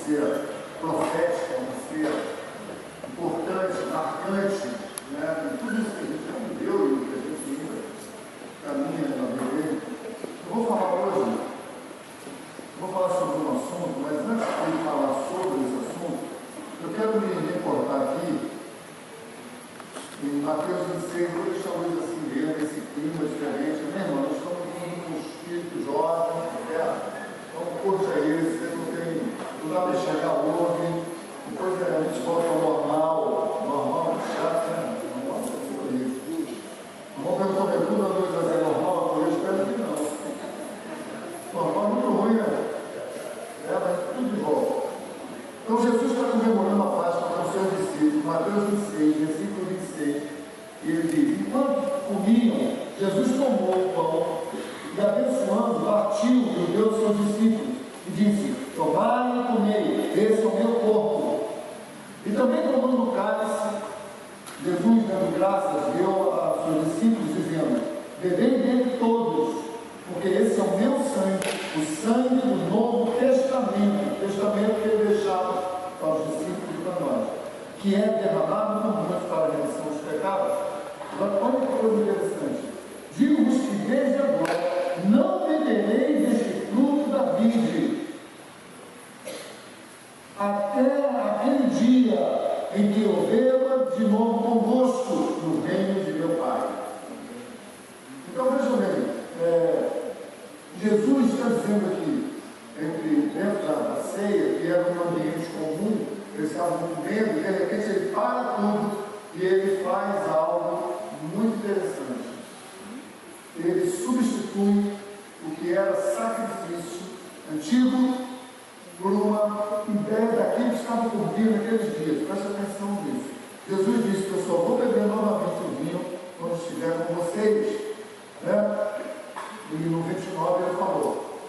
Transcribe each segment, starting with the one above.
ser profética, uma ser importante, marcante, né? E tudo isso que a gente já viveu e que a gente ainda caminha na vida dele. Eu vou falar hoje, vou falar sobre um assunto, mas antes de falar sobre esse assunto, eu quero me reportar aqui em Mateus 26, hoje talvez assim, vendo esse clima diferente. Meu irmão, nós estamos com um espírito jovem, então curte aí, você não tem lugar para chegar hoje, depois a gente volta ao normal, chato, né? Normal, é isso. Vamos ver como é tudo a noite fazer normal, eu espero que não. Normal é muito ruim, né? Mas tudo de volta. Então Jesus está comemorando a Páscoa com os seus discípulos, Mateus 26, versículo 26, e ele diz: enquanto comiam, Jesus tomou o pão e, abençoando, partiu e deu aos seus discípulos e disse: tomai e comei, esse é o meu corpo. E também tomando o cálice, Jesus, dando graças, deu aos seus discípulos, dizendo: bebei dele todos, porque esse é o meu sangue, o sangue do Novo Testamento, o testamento que ele deixava para os discípulos e para nós, que é derramado por muitos para a remissão dos pecados. Agora, olha que coisa interessante. Digo-vos que desde agora não bebereis este fruto da vide, até aquele dia em que eu vê-la de novo convosco no reino de meu Pai. Então, veja bem, Jesus está dizendo aqui, dentro da ceia, que era um ambiente comum, eles estavam comendo, e de repente ele para tudo e ele faz algo muito interessante. Ele substitui o que era sacrifício antigo por uma ideia daquilo que estava por vir naqueles dias. Presta atenção nisso. Jesus disse: eu só vou beber novamente o vinho quando estiver com vocês. Né? E no 29 ele falou: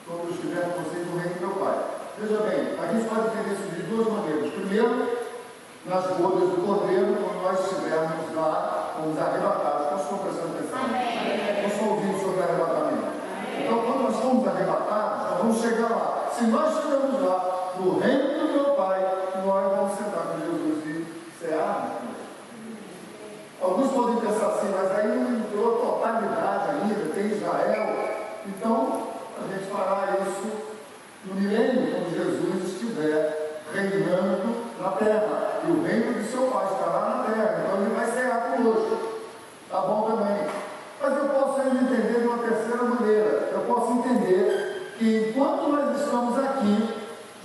quando estiver com vocês no reino do meu Pai. Veja bem, a gente pode entender isso de duas maneiras. Primeiro, nas bodas do Cordeiro, quando nós estivermos lá, vamos arrebatados. Nós estamos prestando atenção. Nós só ouvimos sobre arrebatamento. Então, quando nós formos arrebatados, nós vamos chegar lá. Se nós chegarmos lá, no reino do meu Pai, nós vamos sentar com Jesus e cear. Alguns podem pensar assim, mas aí não entrou a totalidade ainda, tem Israel. Então, a gente fará isso no milênio, quando Jesus estiver reinando na terra. E o reino de seu Pai estará na terra. Então, ele vai cear conosco. Tá bom também. Mas eu posso ainda entender de uma terceira maneira. Eu posso entender que enquanto nós estamos aqui,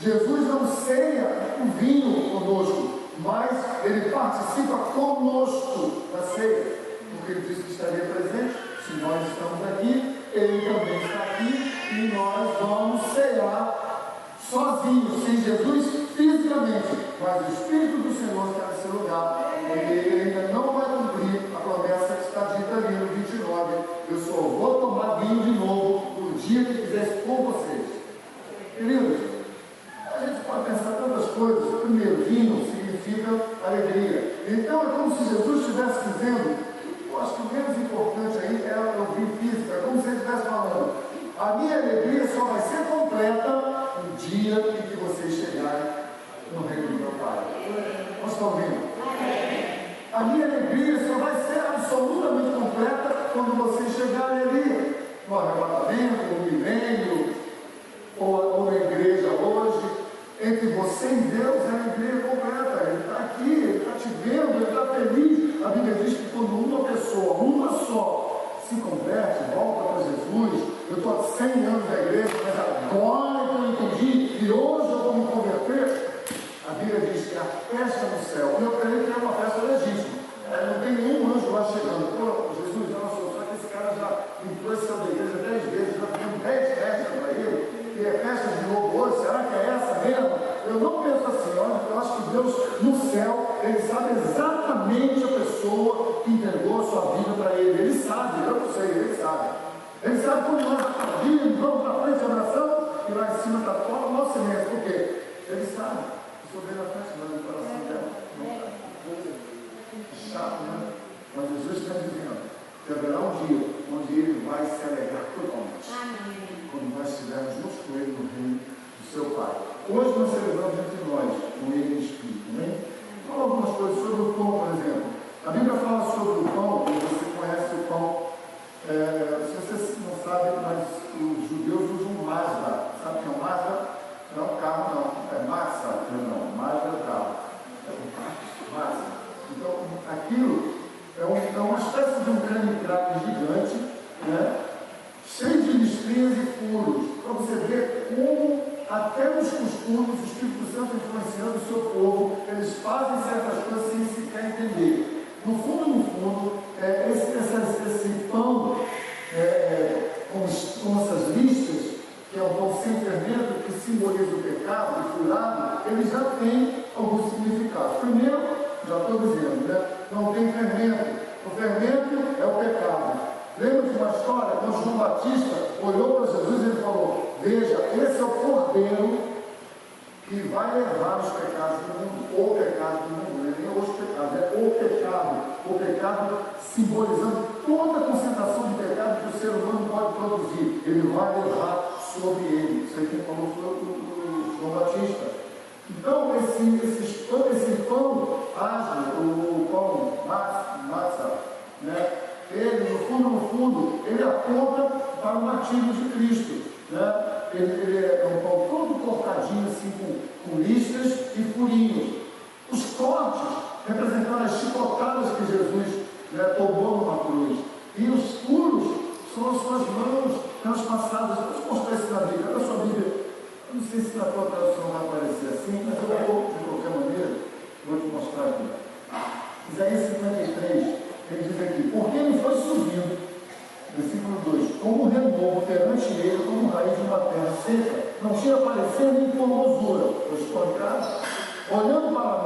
Jesus não ceia o vinho conosco, mas ele participa conosco da ceia, porque ele disse que estaria presente. Se nós estamos aqui, ele também está aqui, e nós vamos cear sozinhos, sem Jesus fisicamente, mas o Espírito do Senhor está nesse lugar, porque ele ainda não vai cumprir a promessa que está dita ali no 29. Eu só vou tomar vinho de novo no dia que quiser com vocês. Queridos, a gente pode pensar tantas coisas. Primeiro, vinho significa alegria. Então é como se Jesus estivesse dizendo, eu acho que o menos importante aí é o vinho físico. É como se ele estivesse falando: a minha alegria só vai ser completa no dia em que vocês chegarem no reino do meu Pai. Nós estamos vendo? A minha alegria só vai ser absolutamente completa quando vocês chegarem ali, no arrebatamento, no milênio, ou na igreja hoje. Entre você e Deus é a alegria completa. Ele está aqui, ele está te vendo, ele está feliz. A Bíblia diz que quando uma pessoa, uma só, se converte, volta para Jesus. Eu estou há 100 anos na igreja, mas agora que eu entendi que hoje eu vou me converter. A Bíblia diz que a festa no céu, eu creio que é uma festa legítima. Não tem nenhum anjo lá chegando: pô, Jesus, nossa, só que esse cara já entrou essa igreja 10 vezes, já tem 10 festas para ele. E é festa de novo hoje, será que é essa mesmo? Eu não penso assim. Eu acho que Deus no céu, ele sabe exatamente a pessoa que entregou a sua vida para ele. Ele sabe, eu não sei, ele sabe. Ele sabe como nós aplaudimos, vamos para frente, abraçando, e lá em cima está todo o nosso silêncio. Por quê? Ele sabe. Eu sou bem na frente, mas no coração dela. Chato, né? Mas Jesus está dizendo que haverá um dia onde ele vai se alegrar totalmente. Quando nós estivermos juntos com ele no reino do seu Pai. Hoje nós celebramos entre nós, com ele em espírito, né? Fala algumas coisas sobre o pão, por exemplo. A Bíblia fala sobre o pão, e você conhece o pão. Se você não sabe, mas os judeus usam Mazda. Sabe o que é um Mazda? Não é um carro, não. É massa, não. Mazda é carro. É massa. Então, aquilo é uma espécie de um creme-cracker gigante, né? Cheio de listrinhas e furos, para você ver como até nos costumes o Espírito Santo influenciando o seu povo, eles fazem certas coisas sem sequer entender. No fundo, esse pão com essas listas, que é o pão sem fermento, que simboliza o pecado, o furado, ele já tem algum significado. Primeiro, já estou dizendo, né? Não tem fermento. O fermento é o pecado. Lembra de uma história, quando João Batista olhou para Jesus e ele falou: veja, esse é o cordeiro que vai levar os pecados do mundo, o pecado do mundo, não é nem os pecados, é o pecado simbolizando toda a concentração de pecado que o ser humano pode produzir, ele vai levar sobre ele. Isso aí quem falou foi o João Batista. Então, esse pão asno, o pão massa, né? Ele, no fundo, ele aponta para o batismo de Cristo, né? Ele é um pão todo cortadinho, assim, com listras e furinhos. Os cortes representando as chicotadas que Jesus, né, tomou numa cruz. E os furos são as suas mãos transpassadas. Vou mostrar isso na Bíblia. Olha a sua Bíblia. Eu não sei se na tua tradução vai aparecer assim, mas eu vou, de qualquer maneira, vou te mostrar aqui. Isaías 53. Ele diz aqui: porque ele foi subindo, versículo 2, como renovo perante ele, como raiz de uma terra seca, não tinha parecer nem formosura, os contras. Olhando para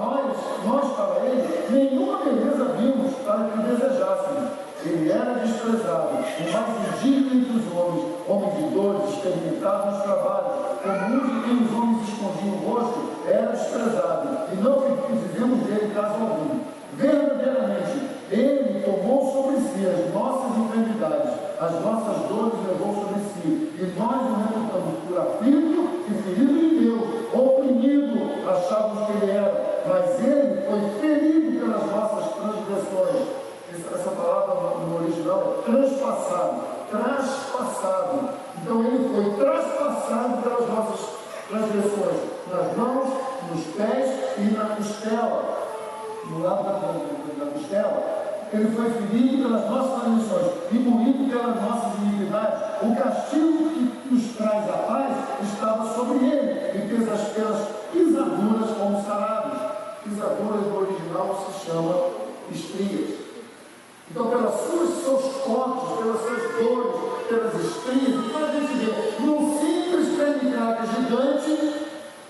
nós para ele, nenhuma beleza vimos para que o desejássemos. Ele era desprezado, o mais indigno entre os homens, homem de dores, experimentado nos trabalhos, comum de quem os homens escondiam o rosto, era desprezado, e não fizemos dele caso algum. Verdadeiramente, ele tomou sobre si as nossas enfermidades, as nossas dores levou sobre si, e nós o reputamos por aflito e ferido de Deus, oprimido, achávamos que ele era, mas ele foi ferido pelas nossas transgressões. Essa palavra no original é traspassado. Então ele foi traspassado pelas nossas transgressões, nas mãos, nos pés e na costela. No lado da costela, ele foi ferido pelas nossas transgressões e moído pelas nossas iniquidades. O castigo que nos traz a paz estava sobre ele, e pelas pisaduras como sarados. Pisaduras no original se chama estrias. Então, seus cortes, pelas suas dores, pelas estrias, então a gente vê num simples creme-cracker gigante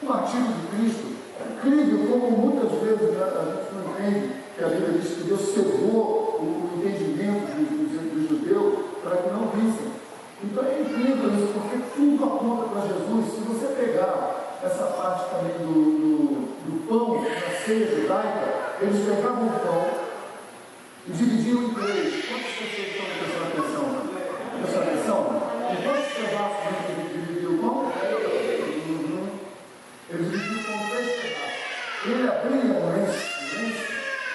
o artigo de Cristo. É incrível como muitas vezes, né, a gente não entende que a Bíblia diz que Deus cegou o entendimento dos judeus para que não vissem. Então é incrível isso, porque tudo aponta para Jesus. Se você pegar essa parte também do pão, na ceia judaica, eles pegavam o pão e dividiam em três. Quantas pessoas estão prestando atenção? Prestando atenção? Em quantos pedaços a gente dividiu o pão? Ele dividiu o pão em três pedaços. Ele abria o lenço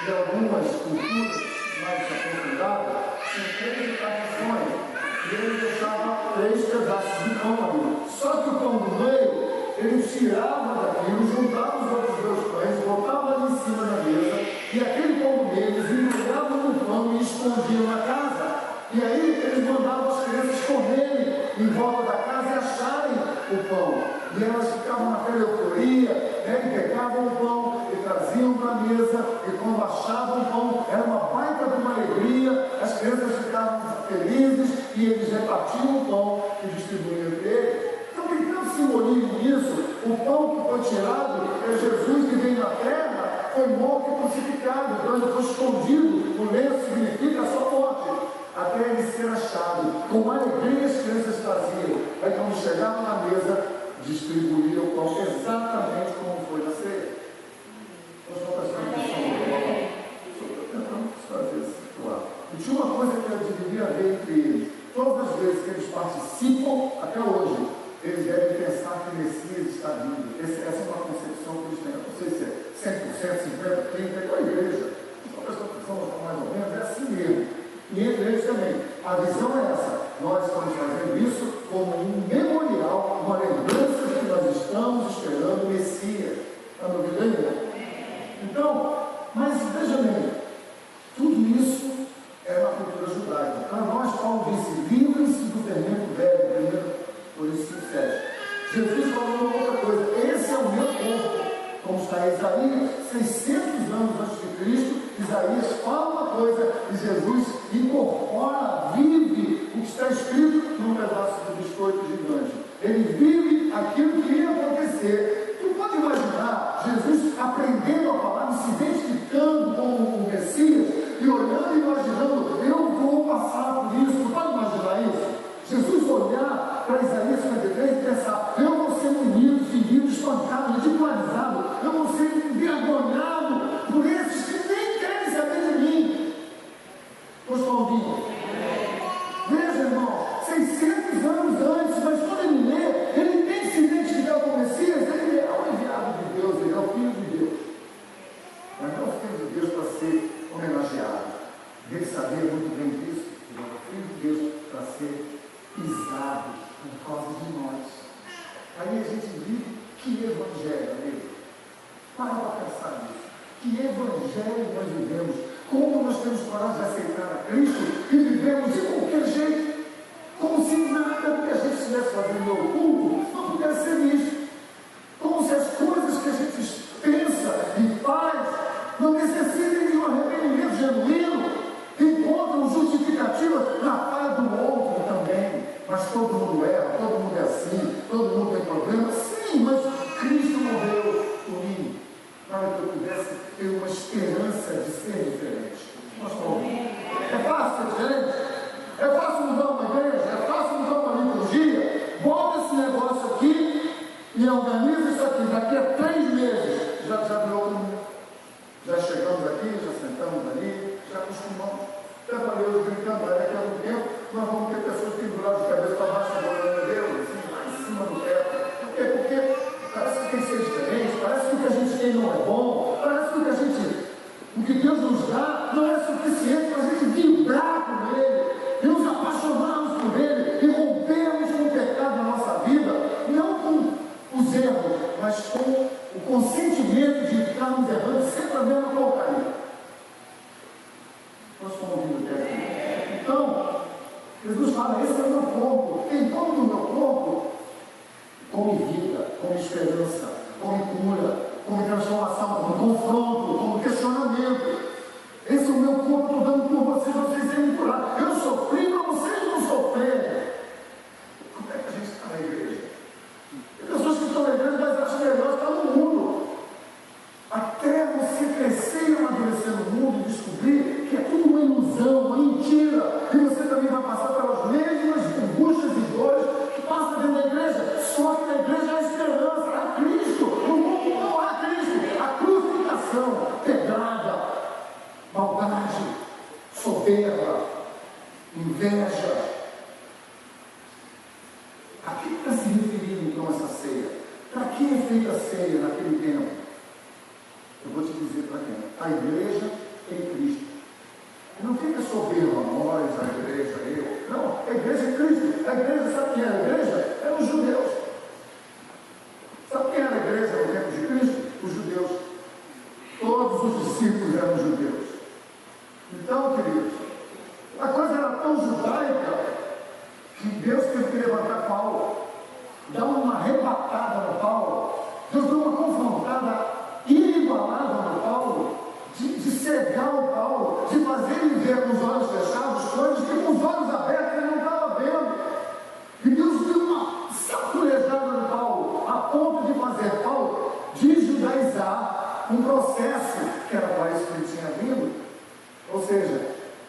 de algumas culturas mais aprofundadas em três repartições. E ele deixava três pedaços de pão ali. Só que o pão do meio, ele tirava daquilo, juntava os outros dois pães, botava ali em cima da mesa, e aquele pão do meio eles embrulhavam no pão e escondiam na casa. E aí eles mandavam as crianças correrem em volta da casa e acharem o pão. E elas ficavam naquela euforia, né? E pegavam o pão e traziam para a mesa, e quando achavam o pão, era uma baita de uma alegria, as crianças ficavam felizes e eles repartiam o pão e distribuíam entre eles. Então tem tanto simbolismo nisso. O pão que foi tirado é Jesus que veio na terra, foi morto e crucificado, então ele foi escondido. O lenço significa a sua morte, até ele ser achado. Com alegria as crianças traziam. Aí quando chegavam na mesa, distribuíram o pão exatamente como foi na ceia. Nós não prestamos atenção no pão. Estou tentando fazer isso situar. E tinha uma coisa que eu deveria ver entre eles. Todas as vezes que eles participam, até hoje, eles devem pensar que que o Messias está vindo. Essa é uma concepção cristã. Não sei se é 100%, 50%, 30%, é igual a igreja. Só presta atenção, mais ou menos, é assim mesmo. E entre eles também. A visão é essa. Nós estamos fazendo isso como um memorial, uma lembrança de que nós estamos esperando o Messias. Está me ouvindo ainda? Então, mas veja bem, tudo isso é na cultura judaica. Para nós, Paulo disse, livrem-se do fermento velho, 1 Coríntios 5:7. Jesus falou uma outra coisa, esse é o meu corpo, como está em Isaías, 600 anos antes de Cristo, Isaías fala uma coisa e Jesus incorpora, vive o que está escrito num pedaço de biscoito gigante. Ele vive aquilo que ia acontecer. Tu pode imaginar Jesus aprendendo a palavra, se identificando com o Messias e olhando e imaginando, eu vou passar por isso. Tu pode imaginar isso? Jesus olhar para Isaías 53 e pensar, eu vou ser unido, ferido, espancado, ridicularizado, eu vou ser envergonhado por esses que nem querem saber de mim. Pois estão ouvindo? Veja, irmão, 600 anos antes, mas quando ele lê, ele tem que se identificar com o Messias, ele é o enviado de Deus, ele é o Filho de Deus. Mas não é o Filho de Deus para ser homenageado. Ele sabia muito bem disso, ele é o Filho de Deus para ser pisado por causa de nós. Aí a gente vive, que evangelho, amigo? Para pensar nisso. Que evangelho nós vivemos? Como nós temos coragem de aceitar a Cristo e vivemos de qualquer jeito? Como se nada que a gente estivesse fazendo no oculto não pudesse ser visto. Como se as coisas que a gente pensa e faz não necessitem de um arrependimento genuíno, que encontram justificativa na falha do outro também. Mas todo mundo erra, todo mundo é assim, todo mundo tem problema. Sim, mas Cristo morreu por mim, para que eu pudesse ter uma esperança de ser diferente. Nós falamos, é fácil ser diferente? É fácil mudar uma igreja? É fácil mudar uma liturgia? Bota esse negócio aqui e organiza isso aqui. Daqui a 3 meses já virou comum. Já chegamos aqui, já sentamos ali, já acostumamos. Já falei hoje brincando, daqui a algum tempo nós vamos ter pessoas penduradas de cabeça para baixo, adorando Deus, assim, lá em cima do teto. Por quê? Porque parece que tem que ser diferente, parece que o que a gente tem não é bom, parece que o que Deus nos dá não é suficiente para a gente vibrar com Ele, e nos apaixonarmos por Ele, e rompermos com o pecado na nossa vida, não com os erros, mas com o consentimento de ficarmos errando sempre a mesma porcaria. Nós estamos ouvindo o texto. Então, Jesus fala, esse é o meu corpo. Quem come do meu corpo, come vida, come esperança, come cura, come transformação, come confronto, come questionamento. Esse é o meu corpo, estou dando por vocês serem curados. Eu sofri para vocês não sofrerem. Como é que a gente está na igreja? Tem pessoas que estão na igreja, mas acham melhor estar no mundo. Até você crescer e amadurecer no mundo e descobrir que é tudo uma ilusão, uma mentira. E você também vai passar pelas mesmas angústias e dores que passa dentro da igreja. Só que na igreja há esperança, há Cristo. No mundo não há Cristo. A crucificação, pedrada, maldade, soberba, inveja. A que está se referindo então essa ceia? Para que é feita a ceia naquele tempo? Eu vou te dizer para quem? A igreja em Cristo. Não fica soberba, nós, a igreja, eu. Não, a igreja é Cristo. A igreja, sabe quem era a igreja? Eram os judeus. Sabe quem era a igreja no tempo de Cristo? Os judeus. Todos os discípulos eram judeus. Então, queridos, a coisa era tão judaica que Deus teve que levantar Paulo, dar uma arrebatada no Paulo. Deus deu uma confrontada inigualável no Paulo, de cegar o Paulo, de fazer ele ver com os olhos fechados coisas que com os olhos abertos ele não estava vendo. E Deus deu uma sacudejada no Paulo, a ponto de fazer Paulo desjudaizar um processo que era para isso que ele tinha vindo. Ou seja,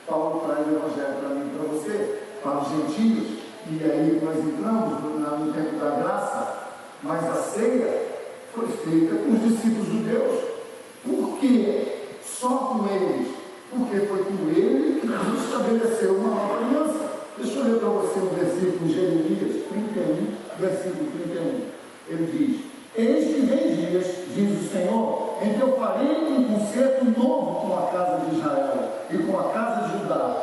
Paulo traz o evangelho para mim e para você, para os gentios, e aí nós entramos no tempo da graça, mas a ceia foi feita com os discípulos judeus. Por quê? Só com eles. Porque foi com ele que Deus estabeleceu uma nova aliança. Deixa eu ler para você um versículo em Jeremias 31, versículo 31. Ele diz: eis que vem dias, diz o Senhor, em que eu farei um concerto novo com a casa de Israel e com a casa de Judá.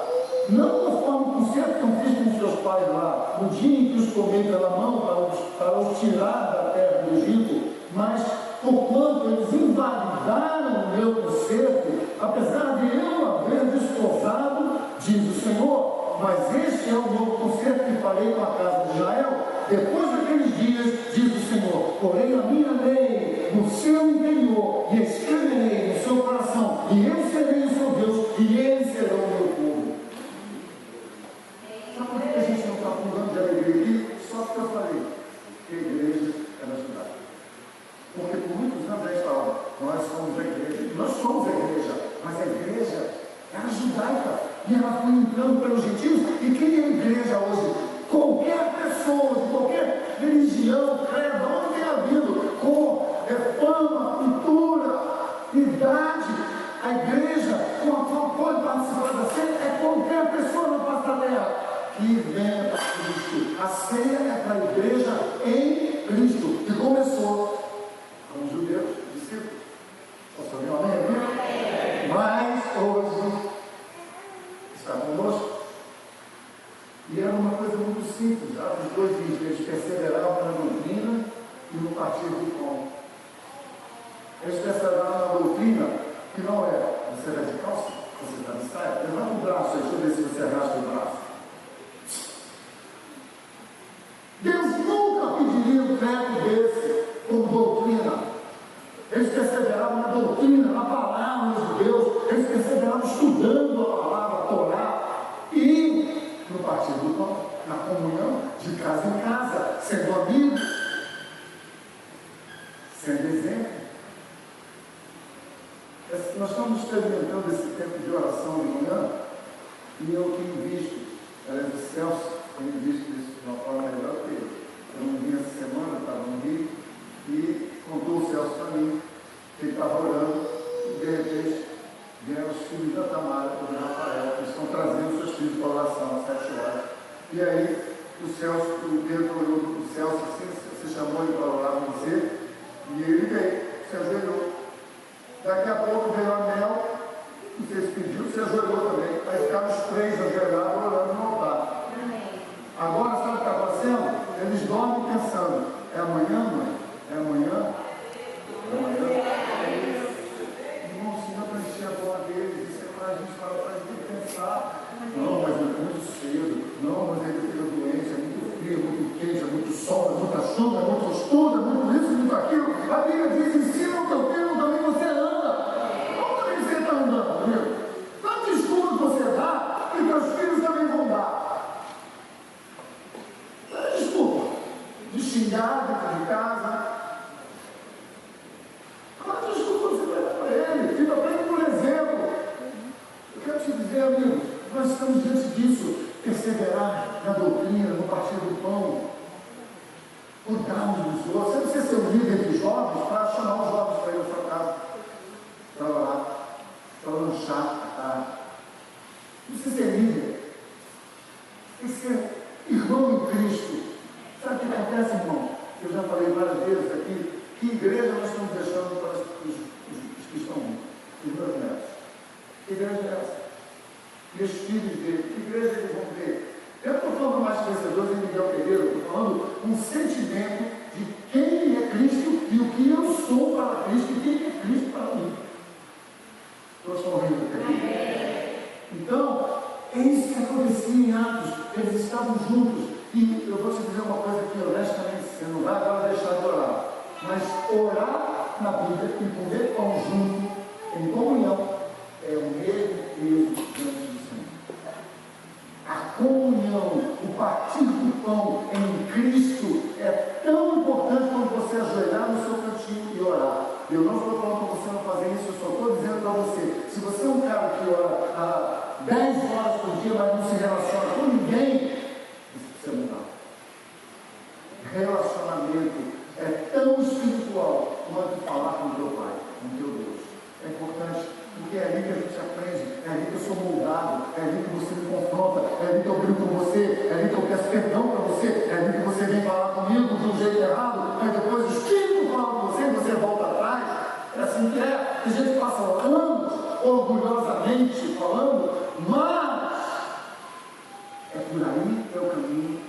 Não conforme o concerto que eu fiz com seus pais lá, no dia em que os tomei pela mão para os tirar da terra do Egito, mas porquanto eles invalidaram o meu concerto, apesar de eu haver desposado, diz o Senhor. Mas este é o novo concerto que farei com a casa de Israel depois daqueles dias, diz o Senhor. Porém a minha lei no seu interior e escreverei no seu coração, e eu serei o seu Deus e eles serão o meu povo. Sabe por que a gente não está pulando de alegria aqui? Só porque eu falei que a igreja era judaica. Porque por muitos anos a gente falava, nós somos a igreja. Nós somos a igreja, mas a igreja era judaica. E ela foi entrando pelos gentios. E quem é a igreja hoje? Qualquer pessoa, de qualquer religião, credo, onde tenha havido, cor, fama, cultura, idade, a igreja com a qual pode participar da ceia é qualquer pessoa na face da terra que venha para Cristo. A ceia é para a igreja em Cristo, que começou com os judeus, discípulos. Posso ouvir um amém aqui? Mas hoje está conosco. E era uma coisa muito simples. Atos 2 diz que eles perseveravam na doutrina e no partir do pão. Eles perseveravam na doutrina, que não é você vai de calça, você está de saia. Levanta o braço aí, deixa eu ver se você arrasta o braço. Deus nunca pediria um treco desse com doutrina. Eles perseveravam na doutrina, na palavra de Deus. Eles perseveravam estudando a palavra, a Torá. E no partir do pão, na comunhão, de casa em casa, sendo amigos, sendo exemplo. Nós estamos experimentando esse tempo de oração de manhã, e eu tenho visto, o Celso tem visto isso de uma forma melhor que eu. Eu não vim essa semana, estava no Rio, e contou o Celso para mim, que ele estava orando, e de repente vieram os filhos da Tamara e do Rafael, que estão trazendo seus filhos para a oração às 7 horas. E aí o Pedro olhou para o Celso assim, você chamou ele para orar com você, e ele veio, se ajoelhou. Daqui a pouco veio a Mel, você se pediu, se ajoelhou também. Aí ficaram os 3 ajoelhados orando no altar. Agora, sabe o que está acontecendo? Eles dormem pensando, é amanhã, mãe? É amanhã? É amanhã? Irmão, se não preencher a bola deles, isso é para a gente falar, para a gente pensar. Não, mas é muito cedo. Não, mas ele fica doente, é muito frio, é muito quente, é muito sol, é muita chuva, é muito estudo, é muito isso, muito aquilo. A Bíblia diz, ensina o teu filho no caminho que você anda. Qual caminho você está andando, amigo? Tanto estudo que você dá, e teus filhos também vão dar. Desculpa, de xingar dentro de casa. Qual desculpa você vai dar para ele? Fica bem por exemplo. Eu quero te dizer, amigo, nós estamos diante disso. Perseverar na doutrina, no partir do pão, cuidar uns dos outros. Você precisa ser um líder de jovens para chamar os jovens para ir à sua casa, para orar, para lanchar à tarde. Não precisa ser líder. Tem que ser irmão em Cristo. Sabe o que acontece, irmão? Eu já falei várias vezes aqui, que igreja nós estamos deixando para os que estão os meus netos? Que igreja é essa? E os filhos dele, que igreja eles vão ver? Eu não estou falando mais de vencedores em Miguel Pereira, eu estou falando um sentimento de quem é Cristo e o que eu sou para Cristo e quem é Cristo para mim. Todos estão rindo aqui? Então, é isso que acontecia em Atos. Eles estavam juntos. E eu vou te dizer uma coisa que honestamente você não vai agora deixar de orar. Mas orar na Bíblia e comer pão junto, em comunhão, é o mesmo peso diante do Senhor. A comunhão, o partir do pão em Cristo é tão importante quanto você ajoelhar no seu cantinho e orar. Eu não estou falando para você não fazer isso, eu só estou dizendo para você, se você é um cara que ora 10 horas por dia, mas não se relaciona com ninguém, isso precisa mudar. Relacionamento é tão espiritual quanto falar com o teu Pai, com o teu Deus. É importante. porque é ali que a gente aprende, é ali que eu sou moldado, é ali que você me confronta, é ali que eu brigo com você, é ali que eu peço perdão para você, é ali que você vem falar comigo de um jeito errado, mas depois o Espírito fala com você e você volta atrás. É assim que é. Tem gente que passa anos orgulhosamente falando, mas é por aí que é o caminho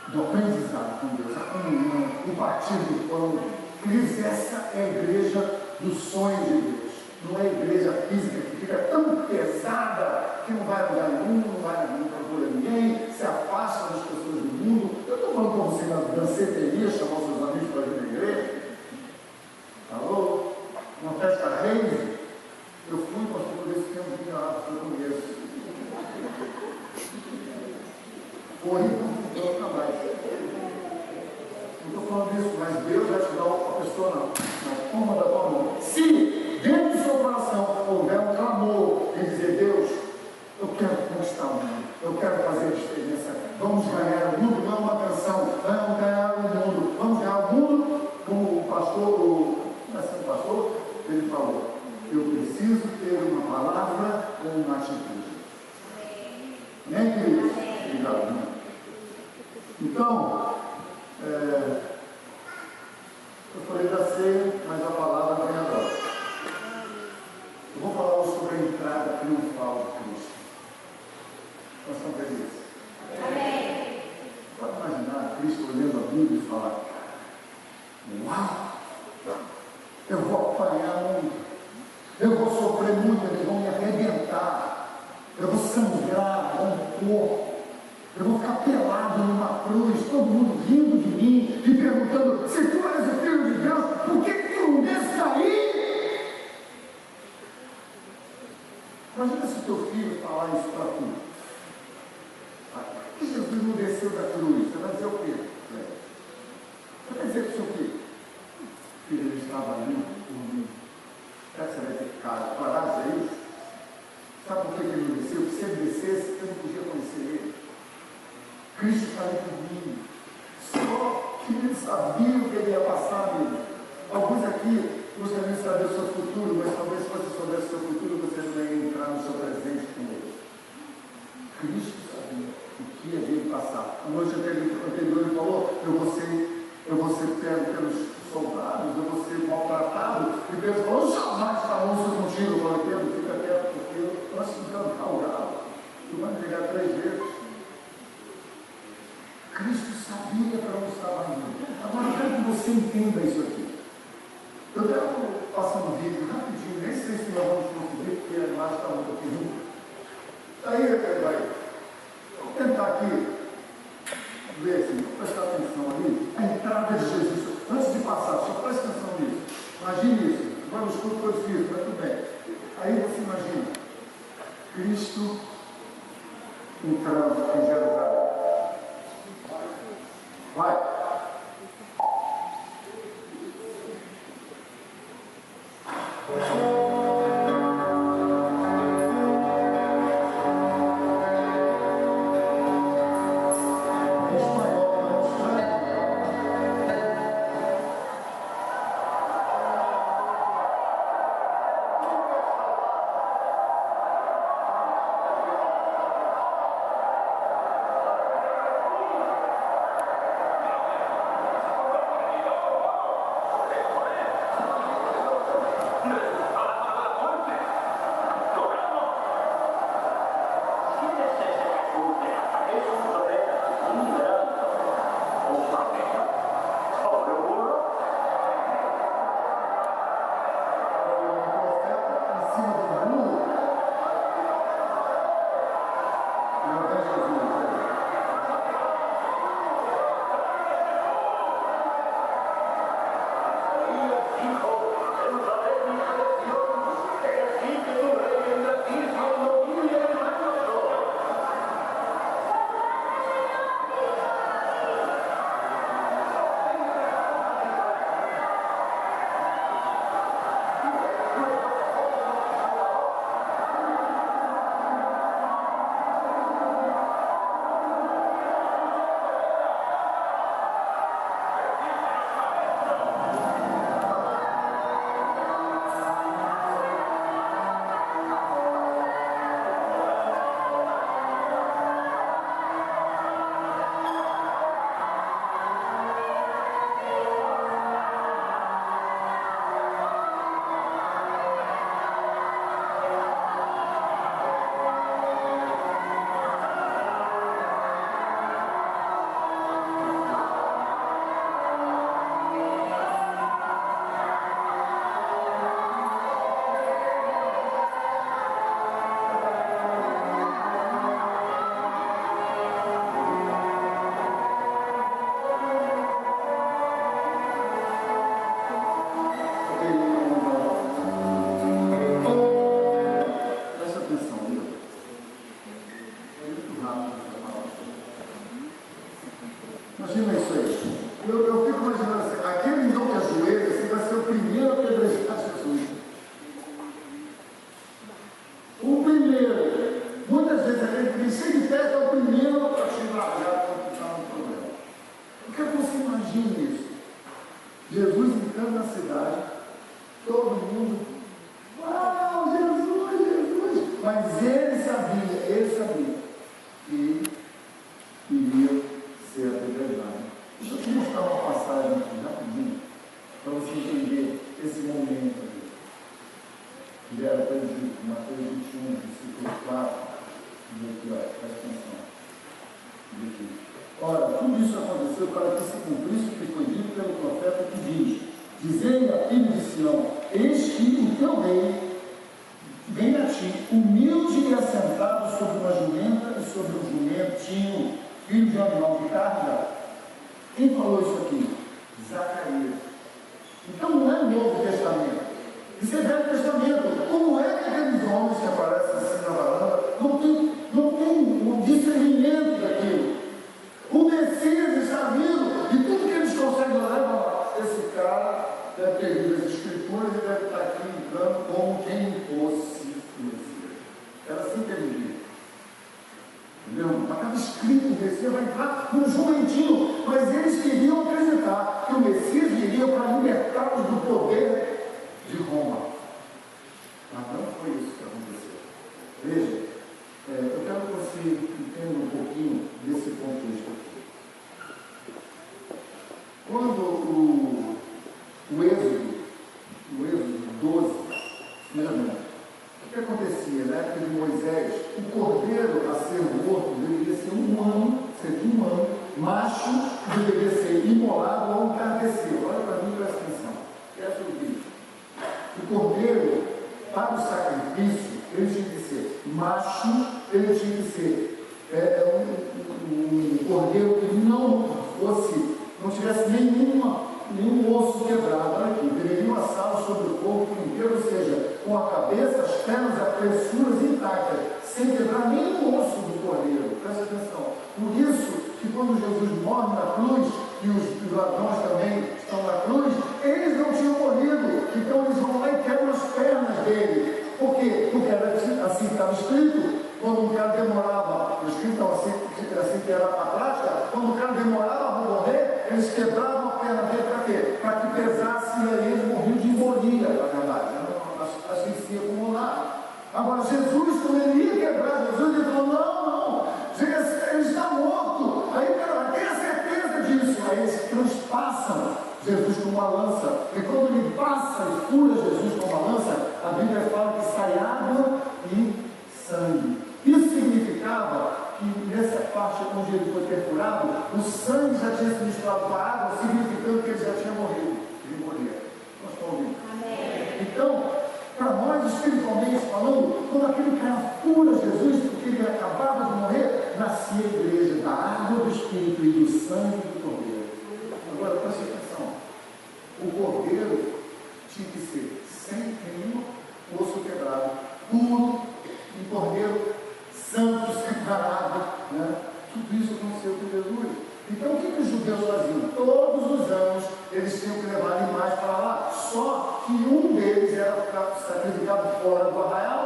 do aprendizado com Deus, a comunhão, o partir do pão. Queridos, essa é a igreja dos sonhos de Deus. Não é a igreja física que fica tão pesada que não vai a lugar nenhum, não vai procurar ninguém, se afasta das pessoas do mundo. Eu estou falando para você na danceteria, chamar os seus amigos para vir na igreja. Alô? Uma festa rave. Eu fui, pastor, por esse tempo de lá, eu conheço. Foi, não nunca mais. Não estou falando disso, mas Deus vai te dar a pessoa na palma da tua mão. Se dentro do seu coração houver um clamor em dizer, Deus, eu quero conquistar o mundo, eu quero fazer a diferença, vamos ganhar o mundo, não é uma canção, vamos ganhar o mundo, vamos ganhar o mundo, como o pastor, ele falou, eu preciso ter uma palavra ou uma atitude. Nem querido? Obrigado. Então, eu falei da ceia, mas a palavra vem agora. Eu vou falar hoje sobre a entrada triunfal de Cristo. Nós estamos felizes? Amém. Pode imaginar Cristo olhando a Bíblia e falar, uau, eu vou apanhar muito, eu vou sofrer muito, eles vão me arrebentar, eu vou sangrar, vão pôr. Eu vou ficar pelado numa cruz, todo mundo rindo de mim e perguntando, se tu és o Filho de Deus, por que tu não desce daí? Imagina se teu filho falar isso para tu. Por que Jesus não desceu da cruz? Você vai dizer o quê? Você vai dizer para o seu filho, filho, ele estava ali, dormindo. Será que você vai ter coragem a isso? Sabe por que ele não desceu? Porque se ele descesse, eu não podia conhecer ele. Cristo está ali por mim. Só que ele sabia o que ele ia passar, amigo. Alguns aqui gostariam de saber o seu futuro, mas talvez se você soubesse o seu futuro, você não ia entrar no seu presente com ele. Cristo sabia o que ia vir passar. A noite anterior ele falou, eu vou ser pego pelos soldados, eu vou ser maltratado. E Pedro falou, jamais farão isso contigo. Eu falei, Pedro, fica quieto, porque eu antes de cantar o galo, tu vai me pegar 3 vezes. Cristo sabia para onde estava indo. Agora, eu quero que você entenda isso aqui. Eu quero passar um vídeo rapidinho, nem sei se nós vamos conseguir, porque a imagem está um pouquinho. Aí, vai. Vou tentar aqui ver assim, vou prestar atenção ali. A entrada de Jesus. Antes de passar, só presta atenção nisso. Imagine isso. Agora os cultos físicos, mas tudo bem. Aí você imagina Cristo entrando em Jerusalém. Vai. entrando na cidade, todo mundo, uau, Jesus, Jesus! Mas ele sabia que iria ser apedrejado. Deixa eu te mostrar uma passagem aqui, rapidinho, para você entender esse momento aqui. Ele era perdido, Mateus 21, versículo 4, aqui, ó, presta atenção. Aqui. Ora, tudo isso aconteceu para que se cumprisse o que foi dito pelo profeta que diz: dizei a filho de Sião, eis que o teu rei vem a ti, humilde e assentado sobre uma jumenta e sobre um jumentinho, filho de um animal de carga. Quem falou isso aqui? Zacarias. Então não é Novo Testamento, isso é Velho Testamento. Como é que aqueles homens que aparecem assim na varanda não tem um discernimento daquilo? O Messias está vindo e tudo que eles conseguem levar, esse cara deve ter lido as Escrituras e deve estar aqui entrando como quem fosse o Messias. Era assim que ele via. Entendeu? Estava escrito: o Messias vai entrar num jumentinho, mas eles queriam acreditar que o Messias viria para libertá-los do poder de Roma. Mas não foi isso que aconteceu. Veja, eu quero que você entenda um pouquinho desse contexto aqui. Quando o Êxodo 12, o que acontecia na época de Moisés? O cordeiro a ser morto deveria ser um ano, macho, deveria ser imolado ao entardecer. Olha para mim, presta atenção. Presta o vídeo. O cordeiro, para o sacrifício, ele tinha que ser macho, ele tinha que ser um cordeiro que não tivesse nenhum osso quebrado. Olha aqui, deveriam assá-lo sobre o corpo inteiro, ou seja, com a cabeça, as pernas, as pressuras intactas, sem quebrar nenhum osso do cordeiro. Presta atenção. Por isso que quando Jesus morre na cruz, e os ladrões também estão na cruz, eles não tinham morrido, então eles vão lá e quebram as pernas dele. Por quê? Porque era assim que estava escrito. Quando um cara demorava, escrito assim que era a prática, quando o cara demorava a morrer, eles quebravam a perna dele para quê? Para que pesasse e aí ele morria de embolia, na verdade. Asfixia pulmonar. Agora, Jesus, quando ele ia quebrar Jesus, ele falou: não, ele está morto. Aí o cara tem a certeza disso. Aí eles transpassam Jesus com uma lança. E quando ele passa e fura Jesus com uma lança, a Bíblia fala que sai água e sangue. Isso significava que nessa parte onde ele foi perfurado, o sangue já tinha se misturado com a água, significando que ele já tinha morrido. Ele morria. Nós estamos ouvindo? Amém. Então, para nós, espiritualmente falando, quando aquele cara fura Jesus, porque ele acabava de morrer, nascia a igreja da água do Espírito e do sangue do Cordeiro. Agora, preste atenção. O Cordeiro tinha que ser sem nenhum osso quebrado, puro, um Cordeiro santo, separado, né? Tudo isso aconteceu com Jesus. Então o que os judeus faziam? Todos os anos eles tinham que levar animais para lá, só que um deles era sacrificado fora do arraial,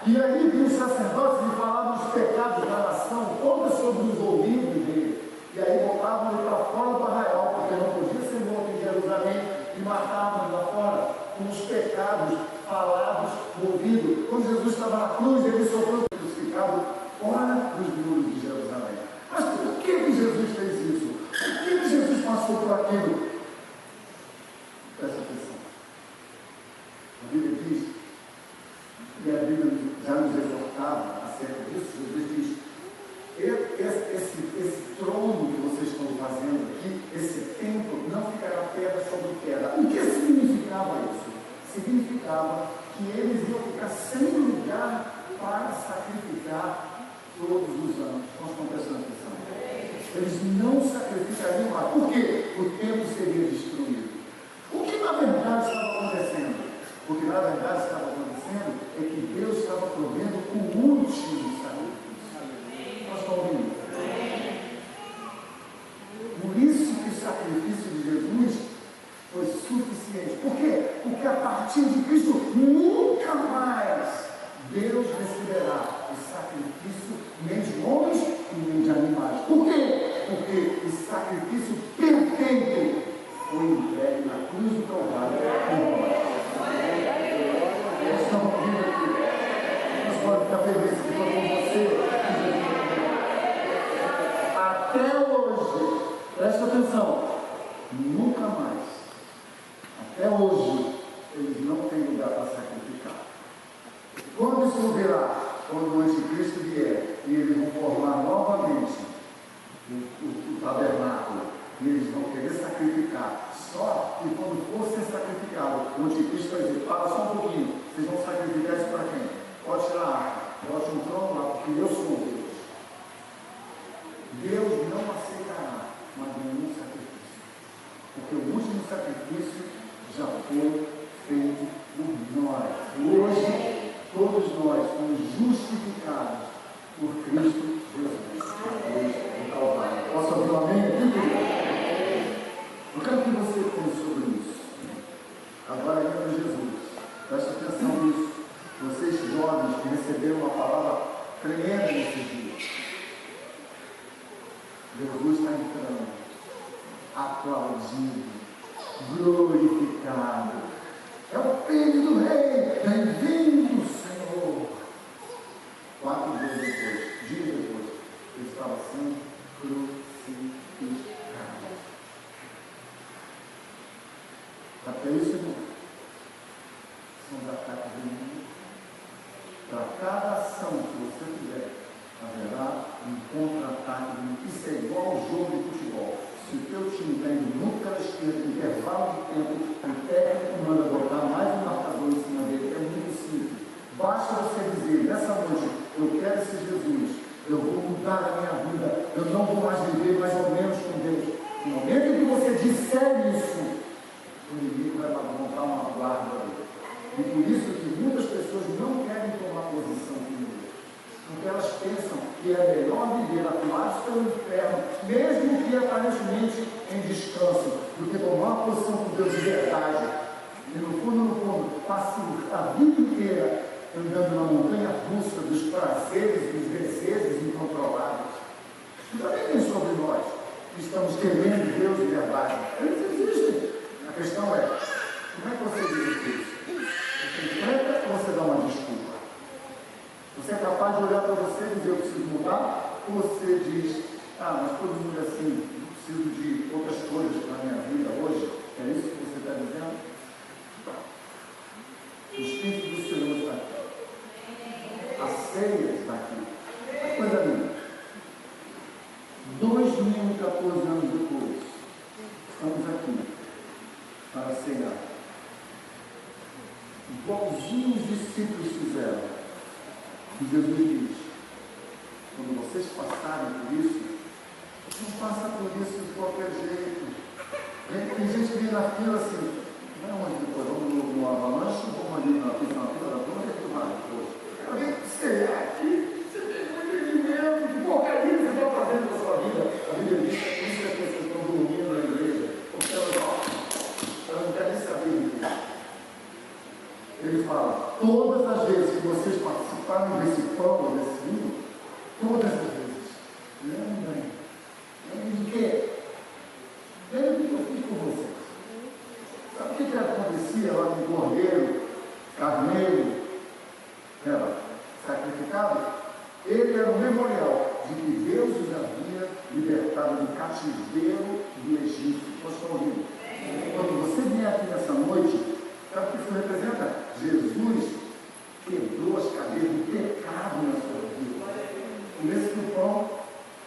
e aí vinham os sacerdotes e falavam dos pecados da nação, todos sobre os ouvidos dele, e aí botavam ele para fora do arraial, porque não podia ser morto em Jerusalém, e matavam ele lá fora, com os pecados falados no ouvido. Quando Jesus estava na cruz, ele sofreu crucificado fora dos muros de Jerusalém. Mas por que Jesus fez isso? Por que Jesus passou por aquilo? Presta atenção. A Bíblia diz, e a Bíblia já nos exortava acerca disso, Jesus diz: esse trono que vocês estão fazendo aqui, esse templo, não ficará pedra sobre pedra. O que significava isso? Significava que eles iam ficar sem lugar para sacrificar todos os anos. Nós estamos prestando atenção. Eles não sacrificariam lá. Por quê? O templo seria destruído. O que na verdade estava acontecendo? O que na verdade estava acontecendo é que Deus estava provendo o último sacrifício. Nós estamos ouvindo? Por isso que o sacrifício de Jesus foi suficiente. Por quê? Porque a partir de Cristo nunca mais Deus receberá o sacrifício nem de homens e nem de animais. Por quê? Porque o sacrifício perfeito foi entregue na cruz do Calvário por nós. Eles estão ouvindo aqui. Nós podemos ficar felizes que foi com você. Até hoje, presta atenção, nunca mais, até hoje, eles não têm lugar para sacrificar. Quando isso virá? Quando o anticristo vier e eles vão formar novamente o tabernáculo, e eles vão querer sacrificar. Só que quando for ser sacrificado, o anticristo vai dizer: para só um pouquinho, vocês vão sacrificar isso para quem? Pode tirar a arca, pode um trono lá, porque eu sou Deus. Deus não aceitará mais nenhum sacrifício, porque o último sacrifício já foi feito por nós. Hoje, todos nós fomos justificados por Cristo Jesus, na cruz do Calvário. Posso ouvir um amém aqui? Eu quero que você pense sobre isso. Agora entra Jesus. Presta atenção nisso. Vocês jovens que receberam uma palavra tremenda nesses dias. Jesus está entrando, aplaudido, glorificado. É o Filho do Rei, bem-vindo, Senhor. 4 dias depois, ele estava sendo crucificado. Até isso, irmão, são os ataques do mundo. Para cada ação que você fizer, haverá um contra-ataque do mundo. Isso é igual ao jogo de futebol. Se o teu time está indo muito pela esquerda, intervalo de tempo, o técnico manda botar mais um marcador em cima dele. É muito simples. Basta você dizer: nessa noite, eu quero ser Jesus, eu vou mudar a minha vida, eu não vou mais viver mais ou menos com Deus. No momento em que você disser isso, o inimigo vai montar uma guarda dele. E por isso que muitas pessoas não querem tomar posição com Deus, porque elas pensam que é melhor viver atuados pelo inferno, mesmo que aparentemente em descanso, do que tomar uma posição com Deus de verdade. E no fundo, passe a vida inteira andando na montanha russa dos prazeres e dos desejos incontroláveis. Isso também vem sobre nós, que estamos querendo Deus de verdade. Eles existem. A questão é: como é que você diz isso? Você enfrenta ou você dá uma desculpa? Você é capaz de olhar para você e dizer: eu preciso mudar? Ou você diz: mas todo mundo é assim, eu preciso de outras coisas na minha vida hoje? É isso que você está dizendo? O Espírito do Senhor está aqui. A ceia está aqui. É coisa linda. 2014 anos depois, estamos aqui para ceiar. Igualzinho os discípulos fizeram. E Jesus diz: quando vocês passarem por isso, não passa por isso de qualquer jeito. Tem gente que vem na fila assim: não, mas depois vamos no avalanche, vamos ali na fila da turma, onde é que tu vai depois? Alguém ceia aqui, você tem muito entendimento, que porcaria você está fazendo na sua vida. A Bíblia diz que é por isso que as pessoas estão dormindo na igreja, porque elas não querem saber disso. Ele fala: todas as vezes que vocês participaram desse pão, desse vinho, todas as vezes, lembrem de quê? Lembrem do que eu fiz com vocês. Sabe o que acontecia lá com o cordeiro, carneiro, era sacrificado? Ele era um memorial de que Deus os havia libertado do cativeiro do Egito. Vocês estão ouvindo? Quando você vier aqui nessa noite, sabe o que isso representa? Jesus quebrou as cadeias do pecado na sua vida. Por isso que o pão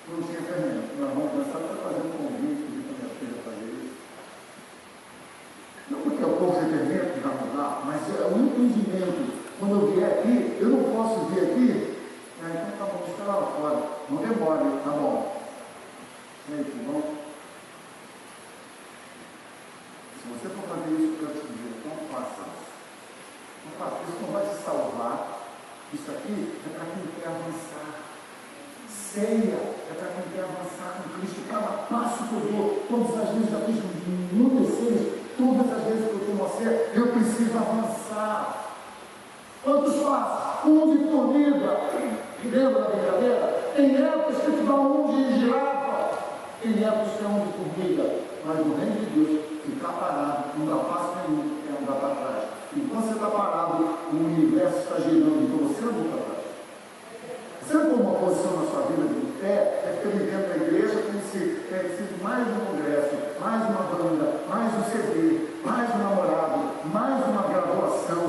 não tinha fermento. Nós vamos começar a fazer um convite para minha filha fazer isso. Não porque o pão sem fermento vai mudar, mas é o entendimento. Quando eu vier aqui, eu não posso vir aqui. Então tá bom, espera lá fora. Não demore, tá bom. E aí, tudo bom? Se você for fazer isso, eu te dizer, não faça isso. Não faça isso, não vai te salvar. Isso aqui é para quem quer avançar. Ceia é para quem quer avançar com Cristo. Cada passo que eu dou, todas as vezes já fiz muitas ceias, todas as vezes que eu tomo a ceia, eu preciso avançar. Quantos passos? Um de formiga. Lembra da brincadeira? Tem épocas que te dá um de girafa. Tem épocas que é um de formiga. Mas no reino de Deus, Ficar parado, não dá passo nenhum, é andar para trás. Enquanto você está parado, o universo está girando, então você anda para trás. Você não tem uma posição na sua vida de pé, é ficar vivendo na igreja como se tivesse sido mais um congresso, mais uma banda, mais um CD, mais um namorado, mais uma graduação.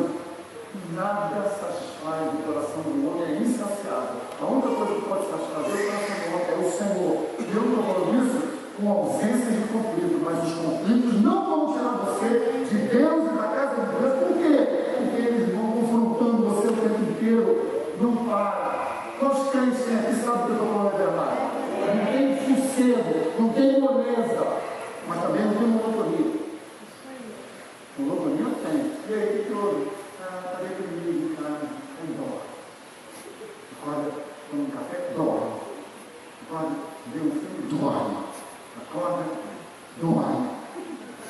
Nada satisfaz o coração do homem, é insaciável. A única coisa que pode satisfazer o coração do homem é o Senhor. E eu não estou falando isso com ausência de conflito, mas os conflitos não vão tirar você de Deus e da casa de Deus. Por quê? Porque eles vão confrontando você o tempo inteiro. Não para. Nós crentes aqui sabem que eu estou falando a verdade. Não tem sossego, não tem moleza, mas também não tem monotonia. Monotonia não tem. E aí, que houve? Está deprimido, cara. Aí dorme. Acorda, toma um café, dorme. Acorda, vê um filme, dorme. Acorda, dorme.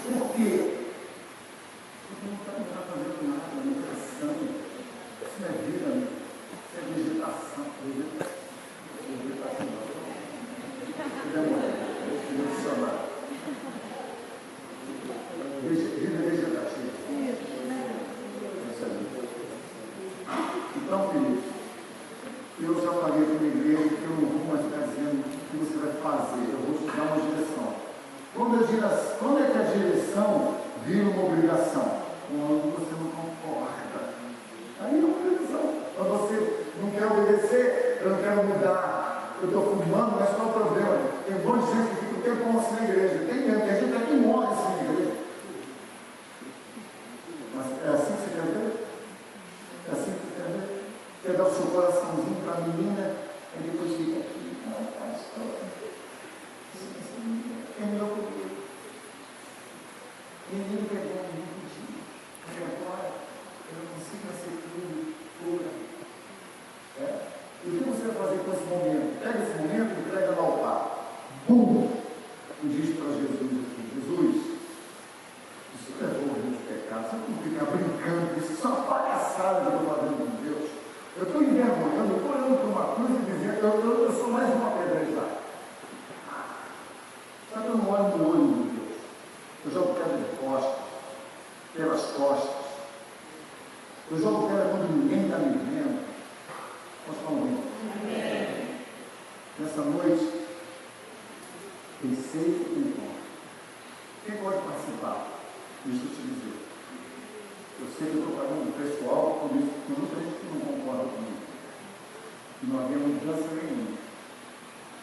Por quê? Porque não está fazendo nada, não está cansando. Isso não é vida, né? Isso é vegetação. Vegetação não. Vida vegetativa. Então, queridos, eu já falei para a igreja que eu não vou mais ficar dizendo o que você vai fazer, eu vou te dar uma direção. Quando é que a direção vira uma obrigação? Quando você não concorda. Aí é uma obrigação. Quando você não quer obedecer, eu não quero mudar, eu estou fumando, mas qual é o problema? Tem um monte de gente que fica o tempo assim na igreja. Tem mesmo, tem gente que morre assim na igreja. Mas é assim que você quer ver? É assim que você quer ver? Quer dar o seu coraçãozinho para a menina, e depois fica aqui, é meu comigo. Menino pegou um dia, e agora eu não consigo ser tudo, pura. E o que você vai fazer com esse momento? Pega esse momento e entrega no altar. Bum! E diz para Jesus aqui: Jesus, isso levou a gente pecado. Você não ficar brincando, isso é uma palhaçada que eu estou fazendo com Deus. Eu estou envergonhando, eu estou olhando para uma cruz e dizendo: eu sou mais uma apedrejada. Só que eu não olho no olho de Deus. Eu jogo pedra de costas, pelas costas. Eu jogo pedra quando ninguém está me vendo. Posso falar um pouquinho? Nessa noite, pensei em encontro. Quem pode participar? Deixa eu te dizer. Eu sei que eu estou pagando um preço alto por isso, porque muita gente que não concorda comigo. E não havia mudança nenhuma.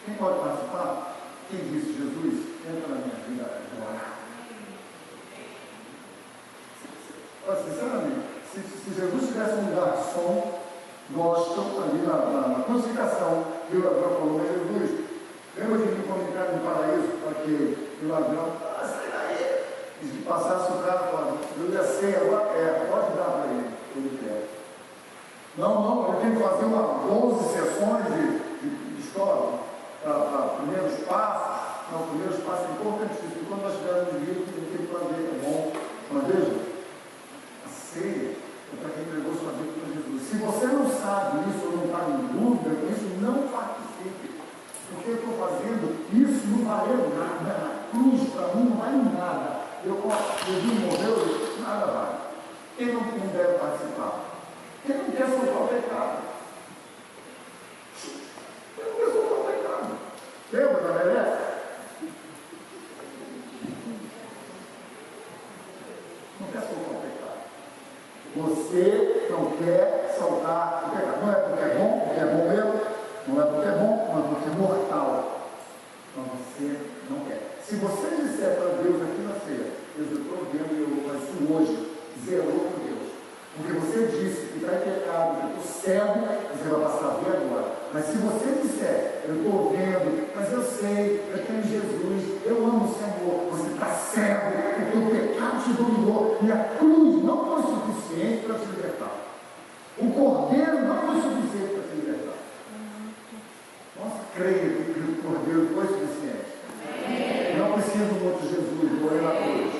Quem pode participar? Quem disse: Jesus, entra na minha vida agora. Sinceramente, se Jesus tivesse um garçom gospel ali na crucificação, e o ladrão falou: mas Jesus, lembra de mim quando entrar no paraíso, para que o ladrão, sai daí, e passasse o carro, eu ia ser agora, pode dar para ele, ele quer. Não, ele tem que fazer 11 sessões de história, para primeiros passos. Não, o primeiro passo é importantíssimo. Quando nós estivermos no livro, tem que fazer, é bom. Mas veja, a ceia é para quem entregou sua vida para Jesus. Se você não sabe isso ou não está em dúvida com isso, não participe. Porque eu estou fazendo isso, não valeu nada. Na cruz, para mim, não vale nada. Jesus morreu, nada vale. Quem não deve participar? Quem não quer soltar o pecado? Quem não quer soltar o pecado? Lembra da Melé? Não quer soltar o pecado. Você não quer soltar o pecado. Não é porque é bom mesmo, não é porque é bom, mas porque é mortal. Então você não quer. Se você disser para Deus aqui na ceia: Deus, eu estou vendo e eu faço isso hoje, zerou com Deus. Porque você disse que está em pecado, que eu estou cego, você vai passar a ver agora. Mas se você disser: eu estou vendo, mas eu sei, eu tenho Jesus, eu amo o Senhor, você está cego, porque o pecado te dominou, e a cruz não foi suficiente para te libertar. O cordeiro não foi suficiente para te libertar. Nossa, creia que o cordeiro foi suficiente. Não precisa do outro Jesus, morrer na cruz.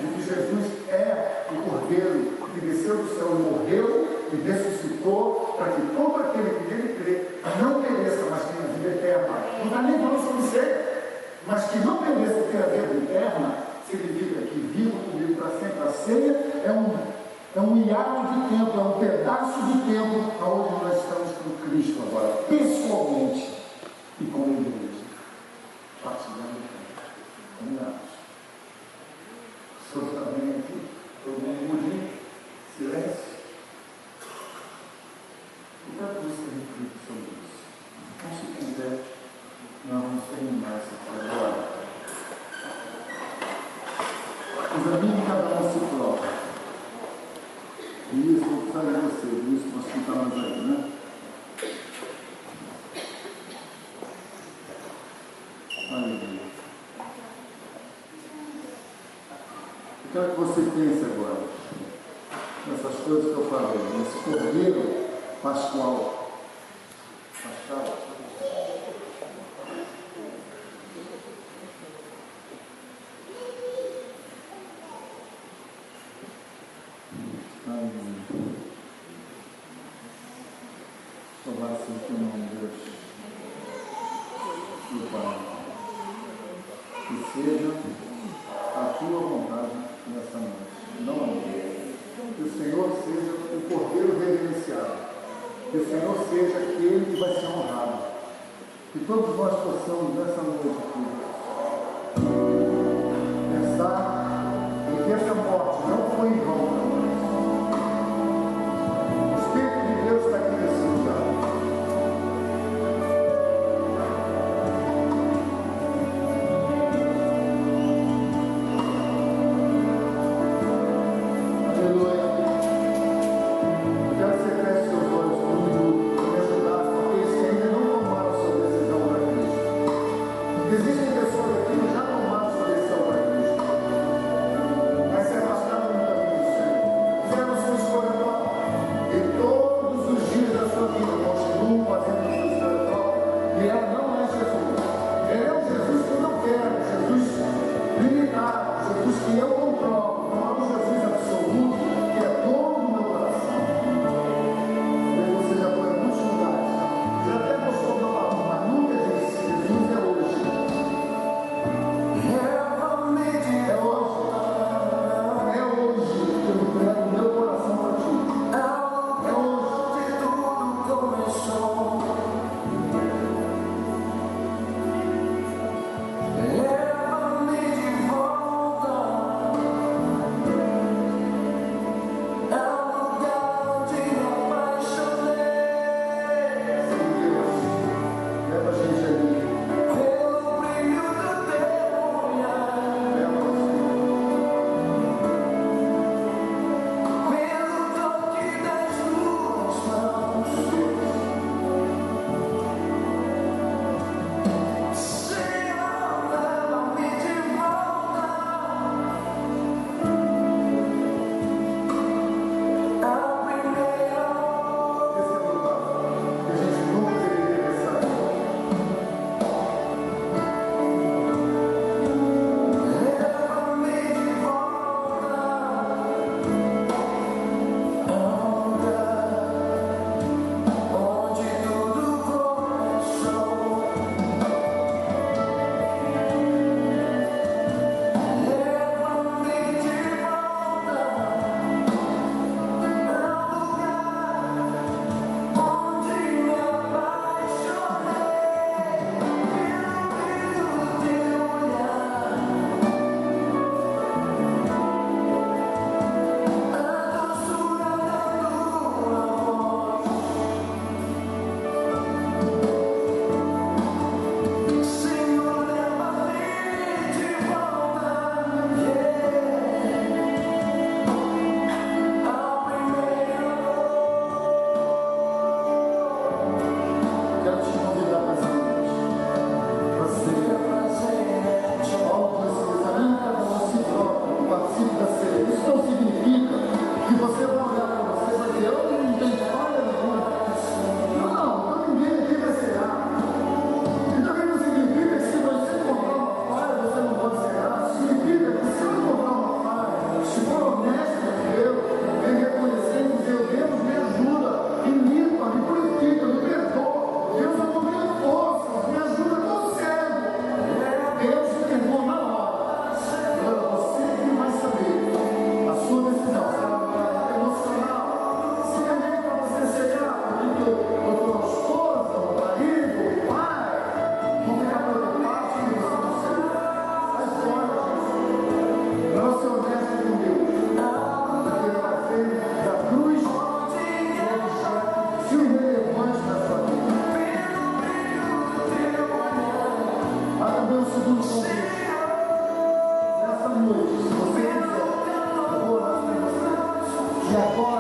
De que Jesus é o cordeiro que desceu do céu e morreu e ressuscitou, para que todo aquele que nele crê não pereça, mas tenha vida eterna. Não está nem falando sobre ser, mas que não pereça, tenha vida eterna, significa que é um hiato de tempo, é um pedaço de tempo onde nós estamos com Cristo agora, pessoalmente e como igreja, partilhando o tempo, caminhados. Absolutamente aqui, todo mundo mude, silêncio. E para você refletir sobre isso? Então, se quiser, nós vamos terminar essa coisa agora. Examine cada um a si próprio. E isso, vou precisar de você, isso você está mais aí, né? Aleluia. Eu quero que você pense agora nessas coisas que eu falei, nesse cordeiro pascual. Louvado seja o teu nome, Deus. E Pai, que seja a tua vontade nessa noite, não a minha. Que o Senhor seja o cordeiro reverenciado. Que o Senhor seja aquele que vai ser honrado. Que todos nós possamos nessa noite aqui pensar em que essa morte não foi em vão para nós. O Espírito de Deus está aqui nesse lugar. Existem e agora